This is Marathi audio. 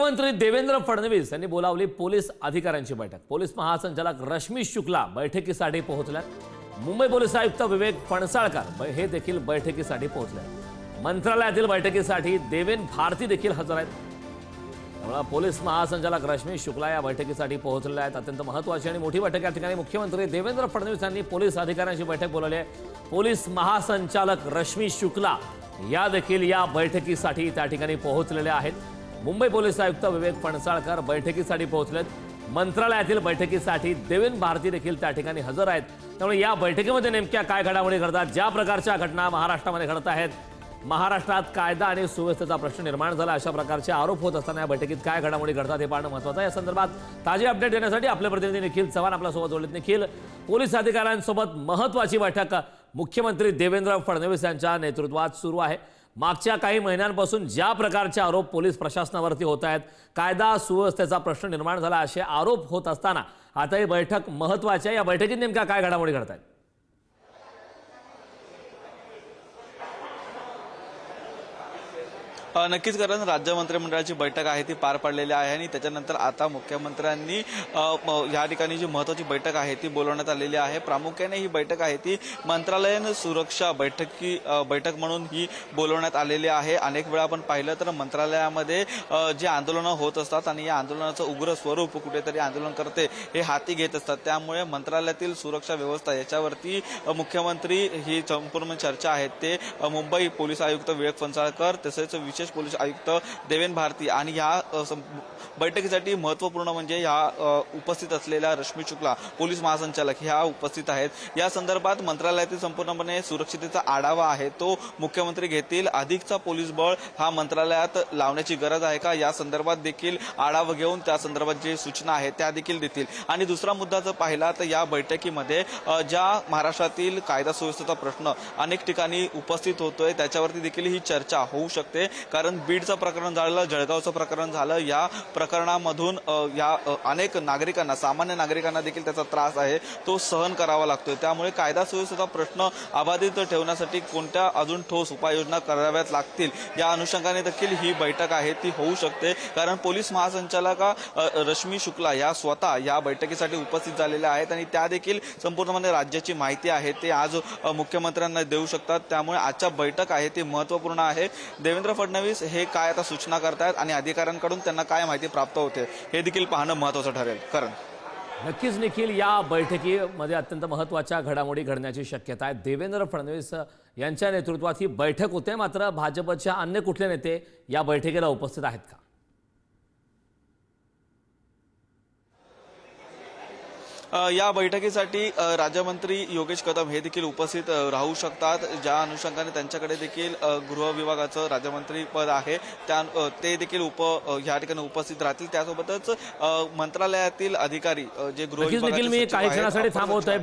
मुख्यमंत्री देवेंद्र फडणवीस यांनी बोलावली पोलीस अधिकाऱ्यांची बैठक। पोलीस महासंचालक रश्मी शुक्ला बैठकीसाठी पोहोचल्यात। मुंबई पोलीस आयुक्त विवेक फणसाळकर हे देखील बैठकीसाठी पोहोचले। मंत्रालयातील बैठकीसाठी देवेन भारती देखील हजर आहेत। त्यामुळे पोलीस महासंचालक रश्मी शुक्ला या बैठकीसाठी पोहोचलेल्या आहेत। अत्यंत महत्त्वाची आणि मोठी बैठक या ठिकाणी मुख्यमंत्री देवेंद्र फडणवीस यांनी पोलीस अधिकाऱ्यांची बैठक बोलावली आहे। पोलीस महासंचालक रश्मी शुक्ला या देखील या बैठकीसाठी त्या ठिकाणी पोहोचलेल्या आहेत। मुंबई पोलीस आयुक्त विवेक फणसाळकर बैठकीसाठी पोहोचलेत। मंत्रालयातील बैठकीसाठी देवेन भारती देखील त्या ठिकाणी हजर आहेत। त्यामुळे या बैठकीमध्ये नेमक्या काय घडामोडी घडतात, ज्या प्रकारच्या घटना महाराष्ट्रामध्ये घडत आहेत, महाराष्ट्रात कायदा आणि सुव्यवस्थेचा प्रश्न निर्माण झाला अशा प्रकारचे आरोप होत असताना या बैठकीत काय घडामोडी घडतात हे पाहणं महत्त्वाचं आहे। या संदर्भात ताजी अपडेट देण्यासाठी आपले प्रतिनिधी निखिल चव्हाण आपल्यासोबत जोडलेत। निखिल, पोलीस अधिकाऱ्यांसोबत महत्त्वाची बैठक मुख्यमंत्री देवेंद्र फडणवीस यांच्या नेतृत्वात सुरू आहे। मागच्या काही महिन्यांपासून ज्या प्रकारचे आरोप पोलीस प्रशासनावरती होत आहेत, कायदा सुव्यवस्थेचा प्रश्न निर्माण झाला असे आरोप होत असताना आता ही बैठक महत्त्वाची आहे। या बैठकीत नेमक्या काय घडामोडी घडत आहेत? नक्कीच कारण राज्य मंत्रिमंडळाची बैठक आहे ती पार पडलेली आहे आणि त्याच्यानंतर आता मुख्यमंत्र्यांनी या ठिकाणी जी महत्त्वाची बैठक आहे ती बोलवण्यात आलेली आहे। प्रामुख्याने ही बैठक आहे ती मंत्रालयीन सुरक्षा बैठक म्हणून ही बोलवण्यात आलेली आहे। अनेक वेळा आपण पाहिलं तर मंत्रालयामध्ये जे आंदोलनं होत असतात आणि या आंदोलनाचं उग्र स्वरूप कुठेतरी आंदोलनकर्ते हे हाती घेत असतात, त्यामुळे मंत्रालयातील सुरक्षा व्यवस्था याच्यावरती मुख्यमंत्री ही संपूर्ण चर्चा आहे ते मुंबई पोलीस आयुक्त विवेक फणसाळकर तसेच विशेष पोलीस आयुक्त देवेन भारती आणि या बैठकीसाठी महत्त्वपूर्ण म्हणजे या उपस्थित असलेल्या रश्मी शुक्ला पोलीस महासंचालक ह्या उपस्थित आहेत। या संदर्भात मंत्रालयातील संपूर्णपणे सुरक्षिततेचा आढावा आहे तो मुख्यमंत्री घेतील। अधिकचा पोलीस बळ हा मंत्रालयात लावण्याची गरज आहे का या संदर्भात देखील आढावा घेऊन त्या संदर्भात जे सूचना आहेत त्या देखील देतील। आणि दुसरा मुद्दा जर पाहिला तर या बैठकीमध्ये ज्या महाराष्ट्रातील कायदा सुव्यवस्थेचा प्रश्न अनेक ठिकाणी उपस्थित होतोय त्याच्यावरती देखील ही चर्चा होऊ शकते। कारण बीडचं प्रकरण झालं, जळगावचं प्रकरण झालं, या प्रकरणामधून या अनेक नागरिकांना, सामान्य नागरिकांना देखील त्याचा त्रास आहे तो सहन करावा लागतोय। त्यामुळे कायदा सुव्यवस्थेचा प्रश्न अबाधित ठेवण्यासाठी कोणत्या अजून ठोस उपाययोजना कराव्यात लागतील या अनुषंगाने देखील ही बैठक आहे ती होऊ शकते। कारण पोलीस महासंचालका रश्मी शुक्ला या स्वतः या बैठकीसाठी उपस्थित झालेल्या आहेत आणि त्या देखील संपूर्णपणे राज्याची माहिती आहे ते आज मुख्यमंत्र्यांना देऊ शकतात। त्यामुळे आजच्या बैठक आहे ती महत्त्वपूर्ण आहे। देवेंद्र फडणवीस हे काय आता सूचना करतायत आणि अधिकाऱ्यांकडून त्यांना काय माहिती प्राप्त होते हे देखील पाहणं महत्त्वाचं ठरेल। कारण नक्कीच निखिल, या बैठकीमध्ये अत्यंत महत्त्वाच्या घडामोडी घडण्याची शक्यता आहे। देवेंद्र फडणवीस यांच्या नेतृत्वात ही बैठक होते, मात्र भाजपच्या अन्य कुठले नेते या बैठकीला उपस्थित आहेत का? या बैठकीसाठी राज्यमंत्री योगेश कदम हे देखील उपस्थित राहू शकतात, ज्या अनुषंगाने त्यांच्याकडे देखील गृह विभागाचं राज्यमंत्री पद आहे ते देखील या ठिकाणी उपस्थित राहतील। त्यासोबतच मंत्रालयातील अधिकारी जे गृह विभागाचे मी काही क्षणासाठी थांबवतोय।